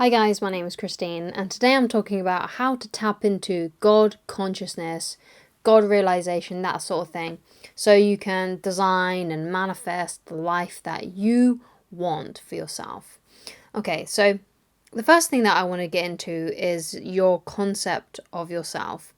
Hi guys, my name is Christine, and today I'm talking about how to tap into God consciousness, God realization, that sort of thing, so you can design and manifest the life that you want for yourself. Okay, so the first thing that I want to get into is your concept of yourself.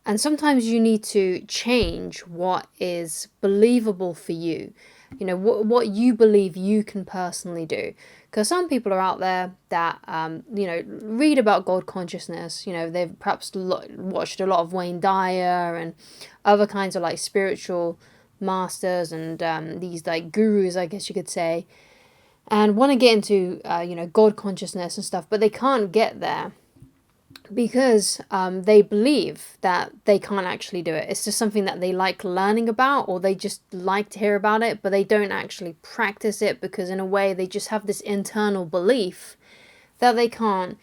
And sometimes you need to change what is believable for you. What you believe you can personally do. Because some people are out there that, read about God consciousness. They've perhaps watched a lot of Wayne Dyer and other kinds of like spiritual masters and these like gurus, I guess you could say, and want to get into, God consciousness and stuff, but they can't get there because they believe that they can't actually do it. It's just something that they like learning about, or they just like to hear about it, but they don't actually practice it because in a way they just have this internal belief that they can't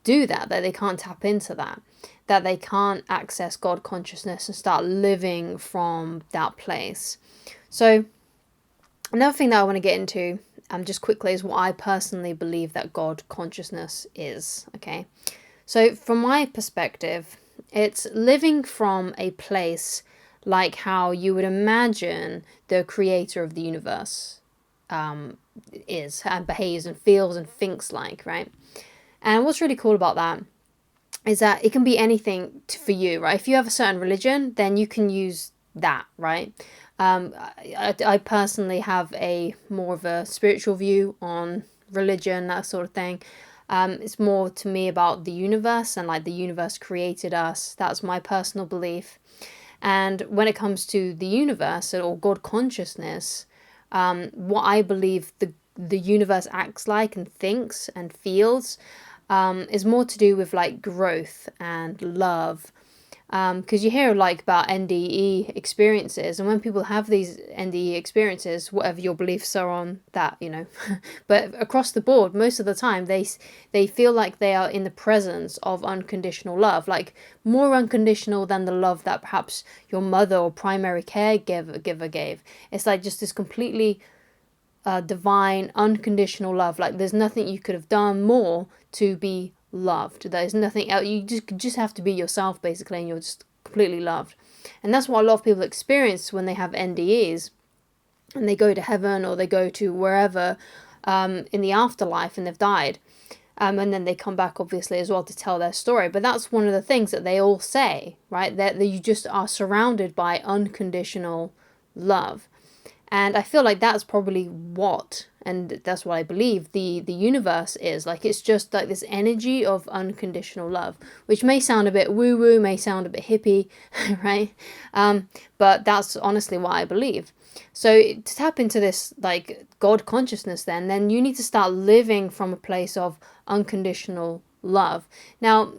do that they can't tap into that they can't access God consciousness and start living from that place. So another thing that I want to get into just quickly is what I personally believe that God consciousness is, okay? So, from my perspective, it's living from a place like how you would imagine the creator of the universe is and behaves and feels and thinks like, right? And what's really cool about that is that it can be anything for you, right? If you have a certain religion, then you can use that, right? I personally have a more of a spiritual view on religion, that sort of thing. It's more to me about the universe and like the universe created us. That's my personal belief. And when it comes to the universe or God consciousness, what I believe the universe acts like and thinks and feels is more to do with like growth and love. Because you hear like about NDE experiences, and when people have these NDE experiences, whatever your beliefs are on that, but across the board, most of the time they feel like they are in the presence of unconditional love, like more unconditional than the love that perhaps your mother or primary caregiver gave. It's like just this completely divine, unconditional love. Like there's nothing you could have done more to be loved. There's nothing else. You just have to be yourself basically, and you're just completely loved. And that's what a lot of people experience when they have NDEs, and they go to heaven or they go to wherever in the afterlife, and they've died. And then they come back, obviously, as well to tell their story. But that's one of the things that they all say, right? That you just are surrounded by unconditional love. And I feel like that's probably and that's what I believe the universe is. Like it's just like this energy of unconditional love, which may sound a bit woo-woo, may sound a bit hippie, right? But that's honestly what I believe. So to tap into this like God consciousness then you need to start living from a place of unconditional love. Now,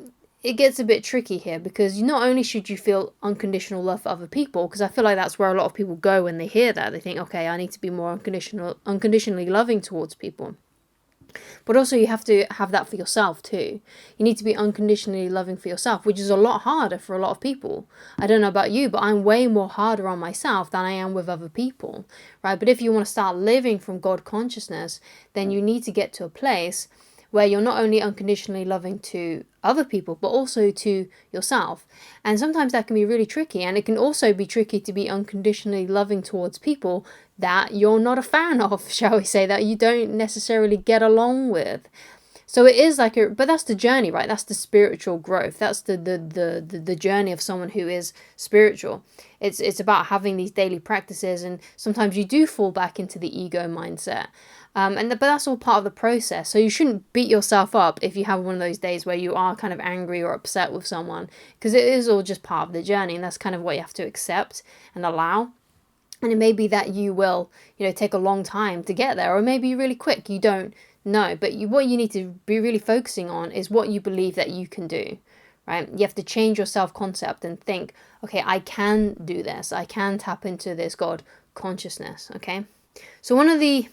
it gets a bit tricky here because not only should you feel unconditional love for other people, because I feel like that's where a lot of people go when they hear that. They think, okay, I need to be more unconditionally loving towards people. But also you have to have that for yourself too. You need to be unconditionally loving for yourself, which is a lot harder for a lot of people. I don't know about you, but I'm way more harder on myself than I am with other people, right? But if you want to start living from God consciousness, then you need to get to a place where you're not only unconditionally loving to other people, but also to yourself. And sometimes that can be really tricky. And it can also be tricky to be unconditionally loving towards people that you're not a fan of, shall we say, that you don't necessarily get along with. So it is like but that's the journey, right? That's the spiritual growth. That's the journey of someone who is spiritual. It's about having these daily practices, and sometimes you do fall back into the ego mindset. But that's all part of the process. So you shouldn't beat yourself up if you have one of those days where you are kind of angry or upset with someone, because it is all just part of the journey, and that's kind of what you have to accept and allow. And it may be that you will, take a long time to get there, or maybe really quick. You don't know. But what you need to be really focusing on is what you believe that you can do, right? You have to change your self-concept and think, okay, I can do this. I can tap into this God consciousness, okay? So one of the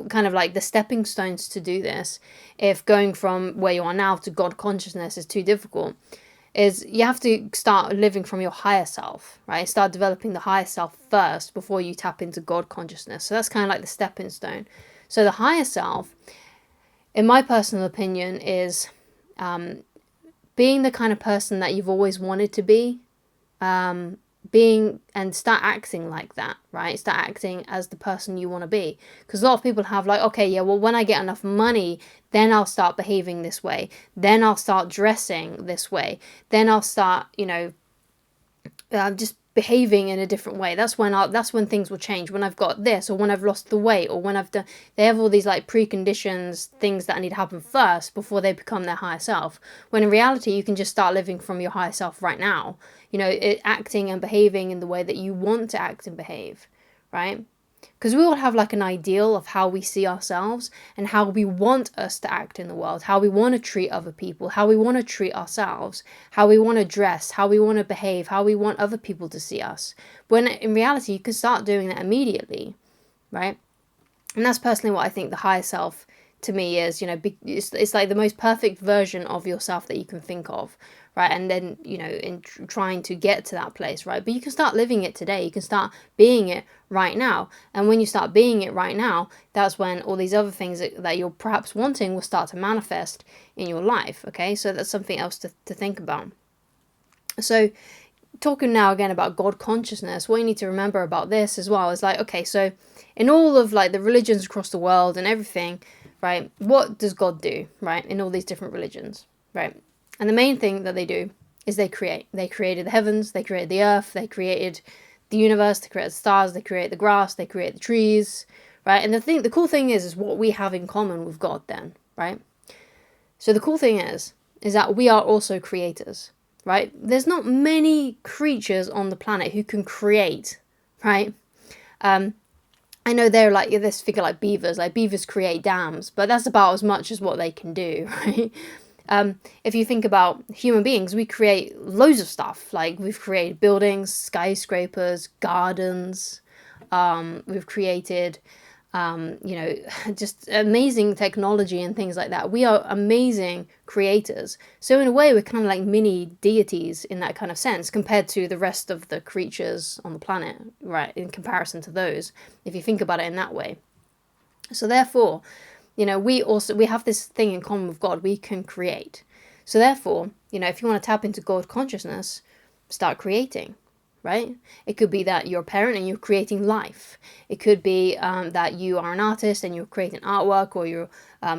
kind of like the stepping stones to do this, if going from where you are now to God consciousness is too difficult, is you have to start living from your higher self, right? Start developing the higher self first before you tap into God consciousness. So that's kind of like the stepping stone. So the higher self, in my personal opinion, is being the kind of person that you've always wanted to be, and start acting like that, right? Start acting as the person you want to be. Because a lot of people have like, okay, yeah, well, when I get enough money, then I'll start behaving this way. Then I'll start dressing this way. Then I'll start, just behaving in a different way. That's when things will change. When I've got this, or when I've lost the weight, or when I've done. They have all these like preconditions, things that need to happen first before they become their higher self. When in reality, you can just start living from your higher self right now. Acting and behaving in the way that you want to act and behave, right? Because we all have like an ideal of how we see ourselves and how we want us to act in the world, how we want to treat other people, how we want to treat ourselves, how we want to dress, how we want to behave, how we want other people to see us. When in reality, you can start doing that immediately, right? And that's personally what I think the higher self to me is. It's like the most perfect version of yourself that you can think of, right? And then, in trying to get to that place, right? But you can start living it today. You can start being it right now. And when you start being it right now, that's when all these other things that you're perhaps wanting will start to manifest in your life, okay? So that's something else to think about. So talking now again about God consciousness, what you need to remember about this as well is like, okay, so in all of like the religions across the world and everything, right, what does God do, right, in all these different religions, right? And the main thing that they do is they create. They created the heavens, they created the earth, they created the universe, they created the stars, they created the grass, they created the trees, right? And the cool thing is what we have in common with God then, right? So the cool thing is that we are also creators, right? There's not many creatures on the planet who can create, right? I know they're like this figure like beavers. Like beavers create dams, but that's about as much as what they can do, right? If you think about human beings, we create loads of stuff. Like we've created buildings, skyscrapers, gardens. We've created, just amazing technology and things like that. We are amazing creators. So in a way, we're kind of like mini deities in that kind of sense compared to the rest of the creatures on the planet, right? In comparison to those, if you think about it in that way. So therefore, we have this thing in common with God. We can create. So therefore, if you want to tap into God consciousness, start creating, right? It could be that you're a parent and you're creating life. It could be that you are an artist and you're creating artwork, or you're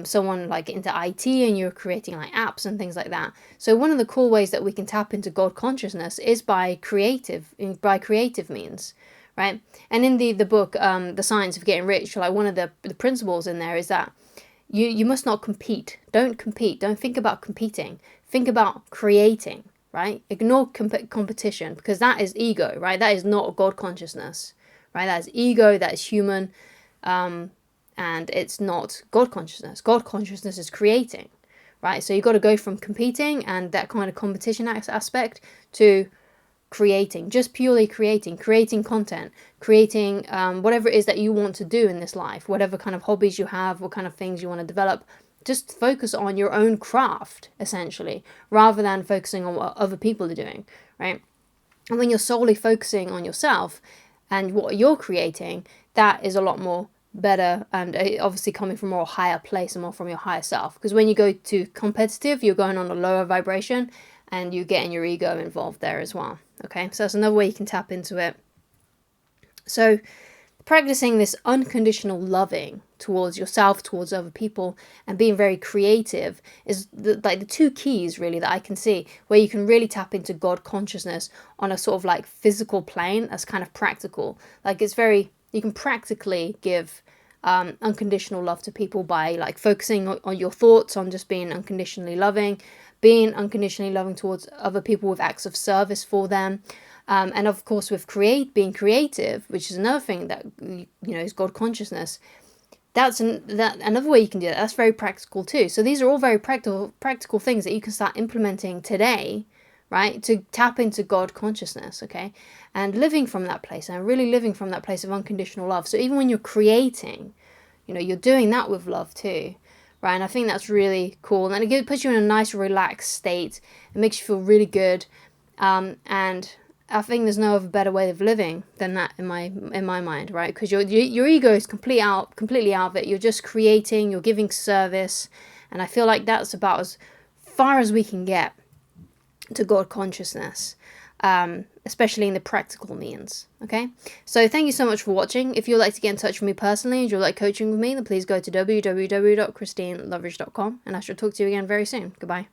someone like into IT and you're creating like apps and things like that. So one of the cool ways that we can tap into God consciousness is by creative means. Right? And in the book, The Science of Getting Rich, like one of the principles in there is that you must not compete. Don't compete. Don't think about competing. Think about creating, right? Ignore competition, because that is ego, right? That is not God consciousness, right? That is ego, that is human, and it's not God consciousness. God consciousness is creating, right? So you've got to go from competing and that kind of competition aspect to creating, just purely creating content, creating whatever it is that you want to do in this life, whatever kind of hobbies you have, what kind of things you want to develop. Just focus on your own craft, essentially, rather than focusing on what other people are doing, right? And when you're solely focusing on yourself and what you're creating, that is a lot more better, and obviously coming from a more higher place and more from your higher self. Because when you go to competitive, you're going on a lower vibration, and you're getting your ego involved there as well. Okay, so that's another way you can tap into it. So practicing this unconditional loving towards yourself, towards other people, and being very creative is the two keys really that I can see where you can really tap into God consciousness on a sort of like physical plane as kind of practical. Like you can practically give unconditional love to people by like focusing on your thoughts, on just being unconditionally loving towards other people with acts of service for them. And of course, with being creative, which is another thing that is God consciousness. That's another way you can do that. That's very practical too. So these are all very practical things that you can start implementing today, right? To tap into God consciousness, okay, and living from that place, and really living from that place of unconditional love. So even when you're creating, you're doing that with love too. Right, and I think that's really cool, and it puts you in a nice, relaxed state. It makes you feel really good, and I think there's no other better way of living than that in my mind, right? Because your ego is completely out of it. You're just creating, you're giving service, And I feel like that's about as far as we can get to God consciousness, especially in the practical means. Okay, so thank you so much for watching. If you'd like to get in touch with me personally and you'd like coaching with me, then please go to www.christineloveridge.com, and I shall talk to you again very soon. Goodbye.